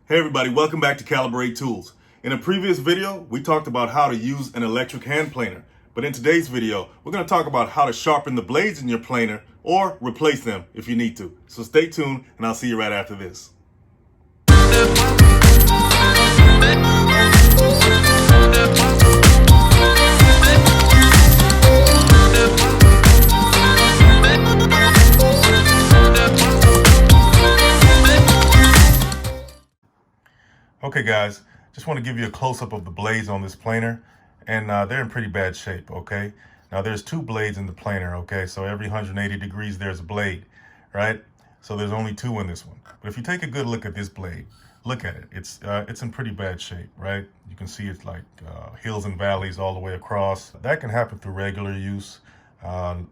Hey everybody, welcome back to Calibrate Tools. In a previous video, we talked about how to use an electric hand planer. But in today's video, we're going to talk about how to sharpen the blades in your planer or replace them if you need to. So stay tuned and I'll see you right after this. Okay guys, just want to give you a close-up of the blades on this planer, and they're in pretty bad shape, okay? Now there's two blades in the planer, okay? So every 180 degrees there's a blade, right? So there's only two in this one. But if you take a good look at this blade, look at it. It's in pretty bad shape, right? You can see it's like hills and valleys all the way across. That can happen through regular use,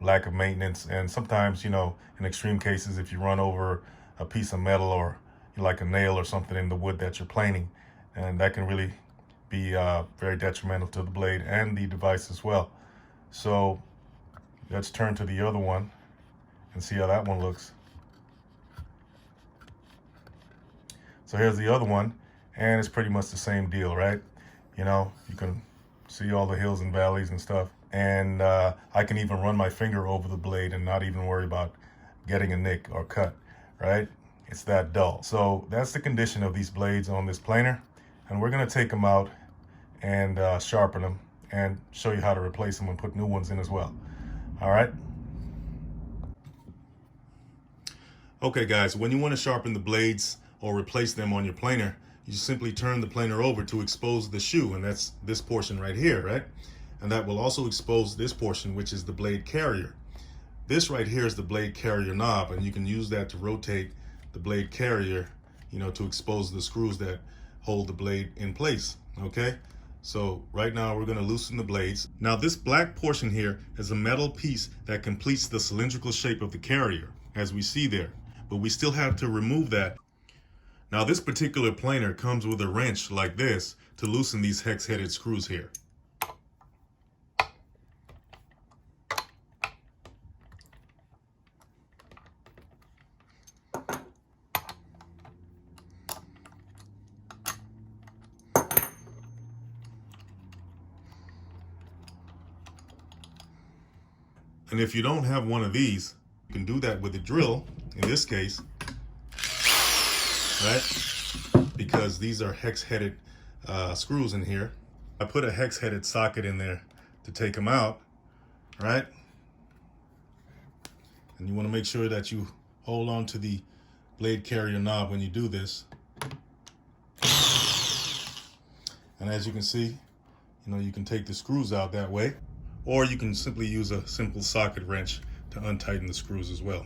lack of maintenance, and sometimes, you know, in extreme cases, if you run over a piece of metal or like a nail or something in the wood that you're planing, and that can really be very detrimental to the blade and the device as well. So let's turn to the other one and see how that one looks. So here's the other one, and it's pretty much the same deal, right? You know, you can see all the hills and valleys and stuff, and I can even run my finger over the blade and not even worry about getting a nick or cut, right? It's that dull. So that's the condition of these blades on this planer, and we're going to take them out and sharpen them and show you how to replace them and put new ones in as well. All right. Okay guys, when you want to sharpen the blades or replace them on your planer, you simply turn the planer over to expose the shoe, and that's this portion right here, right? And that will also expose this portion, which is the blade carrier. This right here is the blade carrier knob, and you can use that to rotate the blade carrier, you know, to expose the screws that hold the blade in place. Okay, so right now we're going to loosen the blades. Now this black portion here is a metal piece that completes the cylindrical shape of the carrier, as we see there, but we still have to remove that. Now this particular planer comes with a wrench like this to loosen these hex-headed screws here. And if you don't have one of these, you can do that with a drill, in this case, right? Because these are hex-headed screws in here. I put a hex-headed socket in there to take them out, right? And you want to make sure that you hold on to the blade carrier knob when you do this. And as you can see, you know, you can take the screws out that way, or you can simply use a simple socket wrench to untighten the screws as well.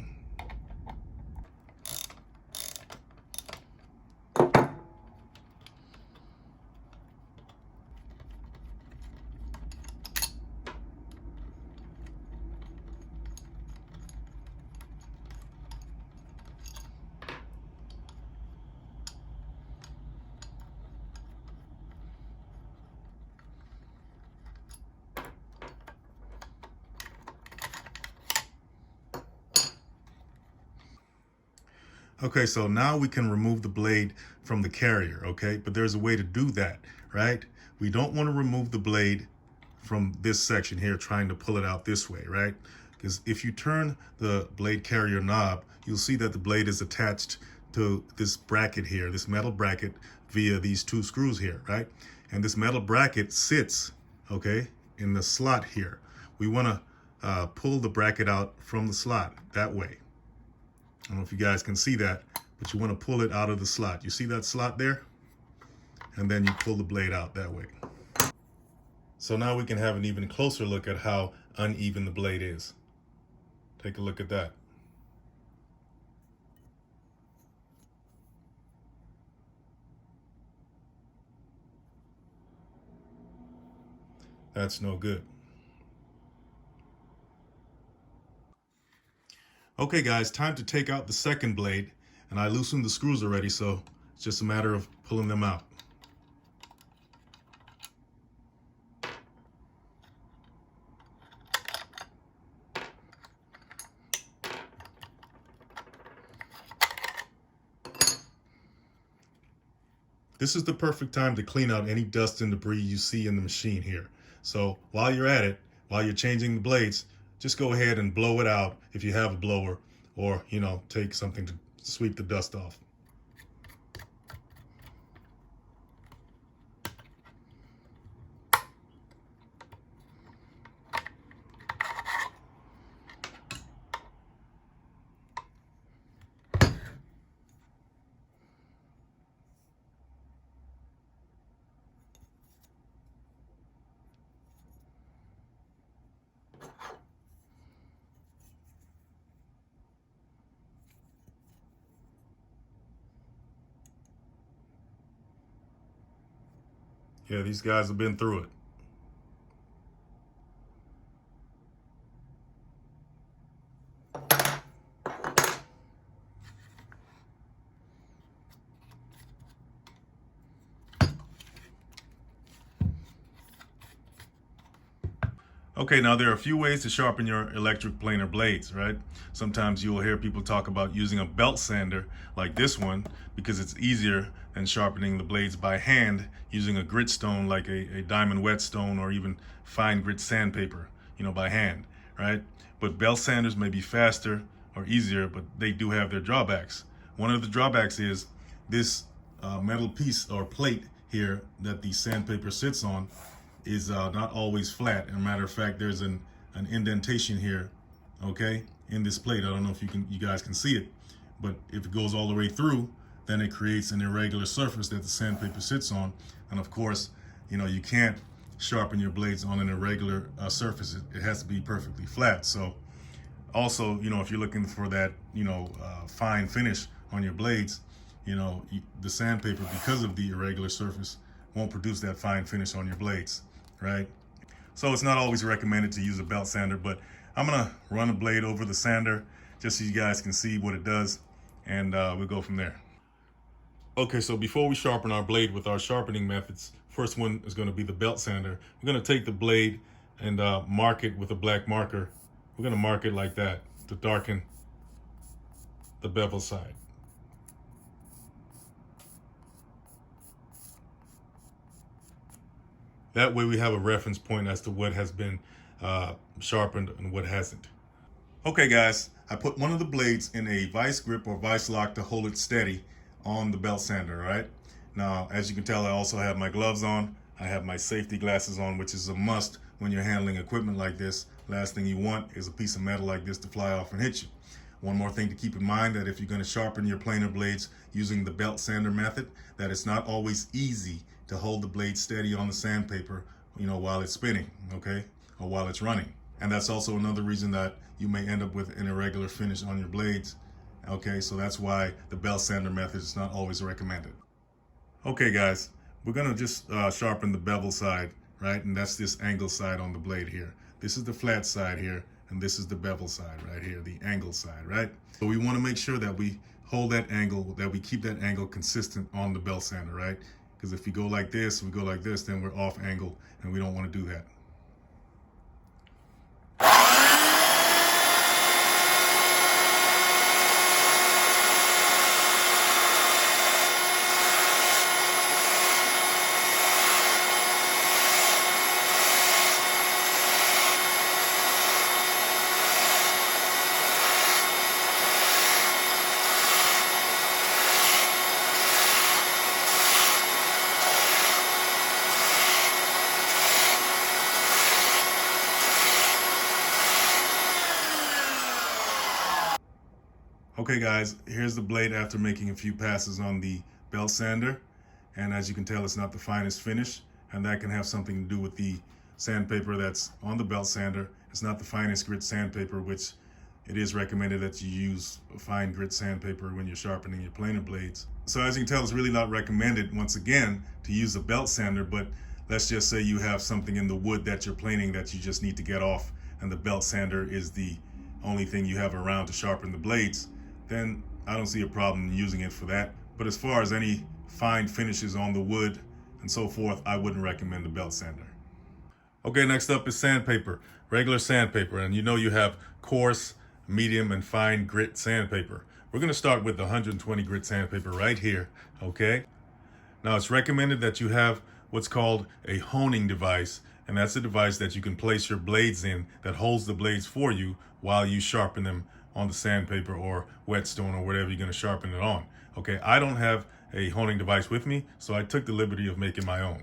Okay, so now we can remove the blade from the carrier, okay? But there's a way to do that, right? We don't want to remove the blade from this section here, trying to pull it out this way, right? Because if you turn the blade carrier knob, you'll see that the blade is attached to this bracket here, this metal bracket via these two screws here, right? And this metal bracket sits, okay, in the slot here. We want to pull the bracket out from the slot that way. I don't know if you guys can see that, but you want to pull it out of the slot. You see that slot there? And then you pull the blade out that way. So now we can have an even closer look at how uneven the blade is. Take a look at that. That's no good. Okay guys, time to take out the second blade, and I loosened the screws already, so it's just a matter of pulling them out. This is the perfect time to clean out any dust and debris you see in the machine here. So while you're at it, while you're changing the blades, just go ahead and blow it out if you have a blower, or, you know, take something to sweep the dust off. Yeah, these guys have been through it. Okay, now there are a few ways to sharpen your electric planer blades, right? Sometimes you'll hear people talk about using a belt sander like this one because it's easier than sharpening the blades by hand using a grit stone like a diamond whetstone or even fine grit sandpaper, you know, by hand, right? But belt sanders may be faster or easier, but they do have their drawbacks. One of the drawbacks is this metal piece or plate here that the sandpaper sits on is not always flat. As a matter of fact, there's an indentation here, okay, in this plate. I don't know if you guys can see it, but if it goes all the way through, then it creates an irregular surface that the sandpaper sits on. And of course, you know, you can't sharpen your blades on an irregular surface. It has to be perfectly flat. So also, you know, if you're looking for that, you know, fine finish on your blades, you know, the sandpaper, because of the irregular surface, won't produce that fine finish on your blades, right? So it's not always recommended to use a belt sander, but I'm gonna run a blade over the sander just so you guys can see what it does, and we'll go from there. Okay, so before we sharpen our blade with our sharpening methods, first one is gonna be the belt sander. We're gonna take the blade and mark it with a black marker. We're gonna mark it like that to darken the bevel side. That way we have a reference point as to what has been sharpened and what hasn't. Okay guys, I put one of the blades in a vice grip or vice lock to hold it steady on the belt sander, right? Now, as you can tell, I also have my gloves on. I have my safety glasses on, which is a must when you're handling equipment like this. Last thing you want is a piece of metal like this to fly off and hit you. One more thing to keep in mind, that if you're going to sharpen your planer blades using the belt sander method, that it's not always easy to hold the blade steady on the sandpaper, you know, while it's spinning, okay, or while it's running. And that's also another reason that you may end up with an irregular finish on your blades, okay? So that's why the belt sander method is not always recommended. Okay guys, we're gonna just sharpen the bevel side, right? And that's this angle side on the blade here. This is the flat side here, and this is the bevel side right here, the angle side, right? So we wanna make sure that we hold that angle, that we keep that angle consistent on the belt sander, right? Because if we go like this, we go like this, then we're off angle, and we don't want to do that. Okay guys, here's the blade after making a few passes on the belt sander. And as you can tell, it's not the finest finish, and that can have something to do with the sandpaper that's on the belt sander. It's not the finest grit sandpaper, which it is recommended that you use a fine grit sandpaper when you're sharpening your planer blades. So as you can tell, it's really not recommended, once again, to use a belt sander, but let's just say you have something in the wood that you're planing that you just need to get off, and the belt sander is the only thing you have around to sharpen the blades, then I don't see a problem in using it for that. But as far as any fine finishes on the wood and so forth, I wouldn't recommend the belt sander. Okay, next up is sandpaper, regular sandpaper. And you know you have coarse, medium, and fine grit sandpaper. We're gonna start with the 120 grit sandpaper right here, okay? Now, it's recommended that you have what's called a honing device, and that's a device that you can place your blades in that holds the blades for you while you sharpen them on the sandpaper or whetstone or whatever you're going to sharpen it on. Okay, I don't have a honing device with me, so I took the liberty of making my own.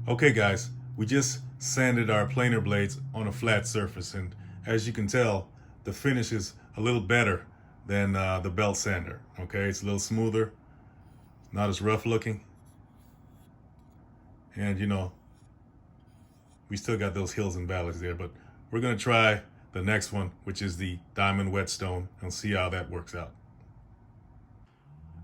Okay guys, we just sanded our planer blades on a flat surface, and as you can tell, the finish is a little better than the belt sander. Okay, it's a little smoother, not as rough looking, and you know, we still got those hills and valleys there, but we're gonna try the next one, which is the diamond whetstone, and see how that works out.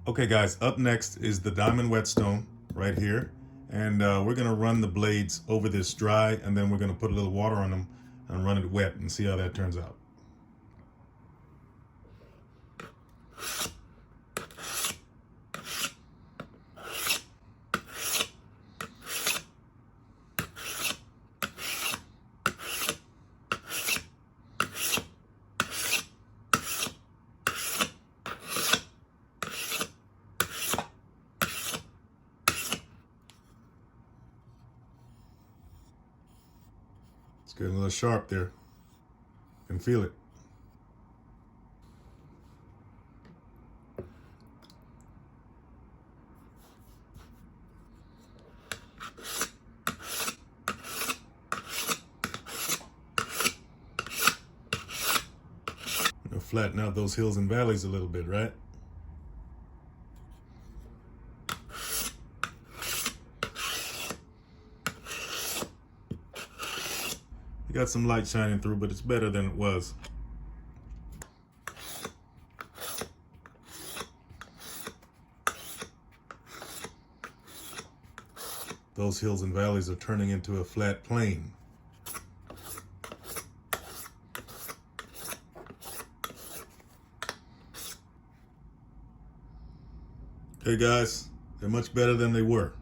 Okay guys, up next is the diamond whetstone right here. And we're gonna run the blades over this dry, and then we're gonna put a little water on them and run it wet and see how that turns out. It's getting a little sharp there. Can feel it. flatten out those hills and valleys a little bit, right? You got some light shining through, but it's better than it was. Those hills and valleys are turning into a flat plain. Okay guys, they're much better than they were.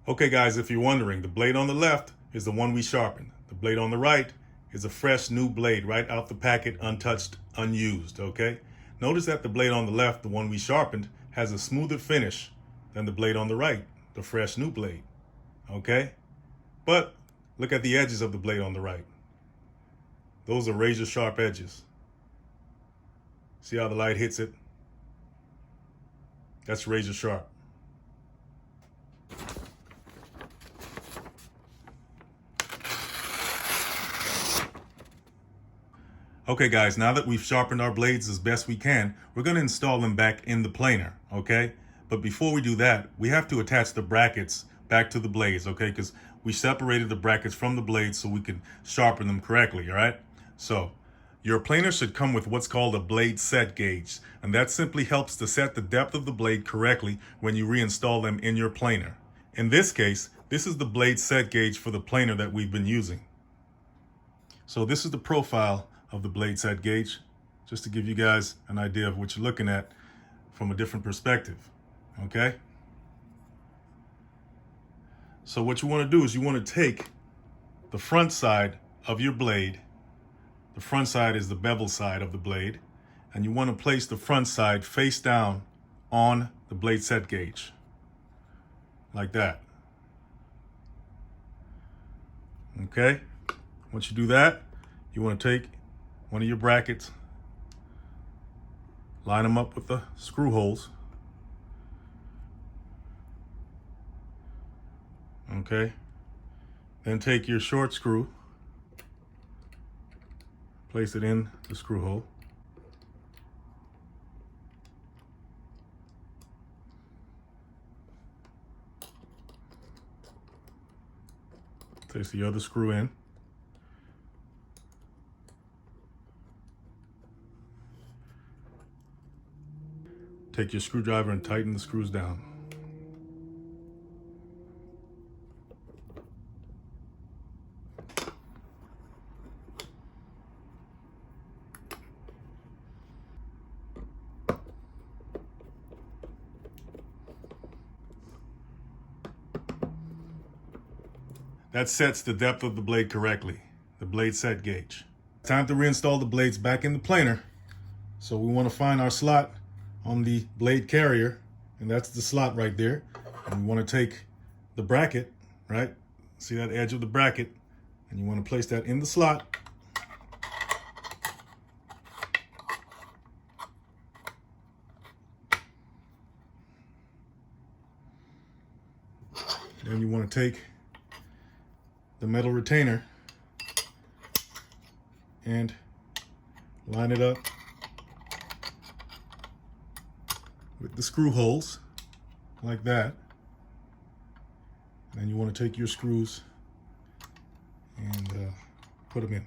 Okay guys, if you're wondering, the blade on the left is the one we sharpened. The blade on the right is a fresh new blade right out the packet, untouched, unused, okay? Notice that the blade on the left, the one we sharpened, has a smoother finish than the blade on the right, the fresh new blade, okay? But look at the edges of the blade on the right. Those are razor sharp edges. See how the light hits it? That's razor sharp. Okay guys, now that we've sharpened our blades as best we can, we're going to install them back in the planer, okay? But before we do that, we have to attach the brackets back to the blades, okay? Because we separated the brackets from the blades so we can sharpen them correctly, all right? So, your planer should come with what's called a blade set gauge, and that simply helps to set the depth of the blade correctly when you reinstall them in your planer. In this case, this is the blade set gauge for the planer that we've been using. So this is the profile of the blade set gauge, just to give you guys an idea of what you're looking at from a different perspective, okay? So what you want to do is you want to take the front side of your blade. The front side is the bevel side of the blade, and you want to place the front side face down on the blade set gauge, like that. Okay? Once you do that, you want to take one of your brackets, line them up with the screw holes. Okay? Then take your short screw, place it in the screw hole. Place the other screw in. Take your screwdriver and tighten the screws down. That sets the depth of the blade correctly, the blade set gauge. Time to reinstall the blades back in the planer. So we want to find our slot on the blade carrier, and that's the slot right there. And we want to take the bracket, right? See that edge of the bracket, and you want to place that in the slot. Then you want to take the metal retainer and line it up with the screw holes like that. And then you want to take your screws and put them in.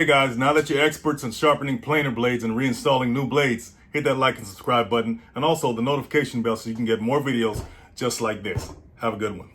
guys, now that you're experts in sharpening planer blades and reinstalling new blades, hit that like and subscribe button, and also the notification bell so you can get more videos just like this. Have a good one.